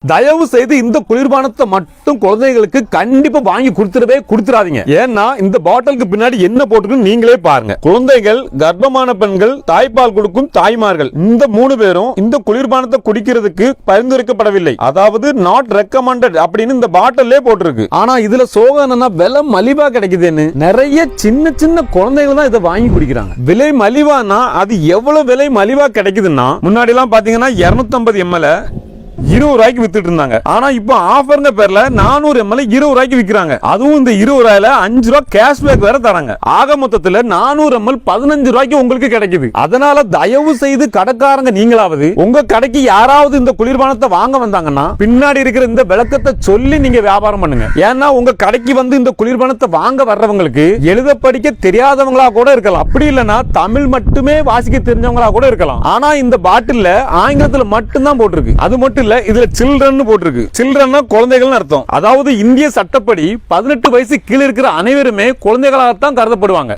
தயவு செய்து இந்த குளிர்பானத்தை மட்டும் குழந்தைகளுக்கு கண்டிப்பா வாங்கி கொடுத்துடாதீங்க. ஏன்னா இந்த பாட்டிலுக்கு பின்னாடி என்ன போட்டுருக்கு நீங்களே பாருங்க. குழந்தைகள், கர்ப்பமான பெண்கள், தாய்ப்பால் கொடுக்கும் தாய்மார்கள், இந்த 3 பேரும் இந்த குளிர்பானத்தை குடிக்கிறதுக்கு பரிந்துரைக்கப்படவில்லை. அதாவது நாட் ரெக்கமெண்டட் அப்படின்னு இந்த பாட்டிலே போட்டிருக்கு. ஆனா இதுல சோகனா விலை மலிவா கிடைக்குதுன்னு நிறைய சின்ன சின்ன குழந்தைகள் தான் இதை வாங்கி குடிக்கிறாங்க. விலை மலிவானா அது எவ்வளவு விலை மலிவா கிடைக்குதுன்னா, முன்னாடி எல்லாம் பாத்தீங்கன்னா 250 ml 20 ரூபாய்க்கு வித்துட்டு இருந்தாங்க. ஆனா இப்ப ஆஃபர்ங்க பேர்ல 400 ml 20 ரூபாய்க்கு விக்கிறாங்க. அதுவும் இந்த 20 ரூபாயில 5 ரூபாய் கேஷ்பேக் வேற தராங்க. ஆக மொத்தத்துல 400 ml 15 ரூபாய்க்கு உங்களுக்கு கிடைக்குது. அதனால தயவு செய்து கடைக்காரங்க நீங்களாவது உங்க கடைக்கு யாராவது இந்த குளிர்பானத்தை வாங்க வந்தாங்கன்னா பின்னாடி இருக்கிற இந்த விளக்கத்தை சொல்லி நீங்க வியாபாரம் பண்ணுங்க. ஏன்னா உங்க கடைக்கு வந்து இந்த குளிர்பானத்தை வாங்க வர்றவங்களுக்கு எழுத படிக்க தெரியாதவங்களா கூட இருக்கலாம். அப்படி இல்லைன்னா தமிழ் மட்டுமே வாசிக்க தெரிஞ்சவங்களா கூட இருக்கலாம். ஆனா இந்த பாட்டில்ல ஆங்கிலத்துல மட்டும்தான் போட்டிருக்கு. அது மட்டும் இதுல சில்ட்ரன் போட்டிருக்கு. சில்ட்ரன்னா குழந்தைகள் அர்த்தம். அதாவது இந்திய சட்டப்படி 18 வயசு கீழே இருக்கிற அனைவருமே குழந்தைகளாகத்தான் கருதப்படுவாங்க.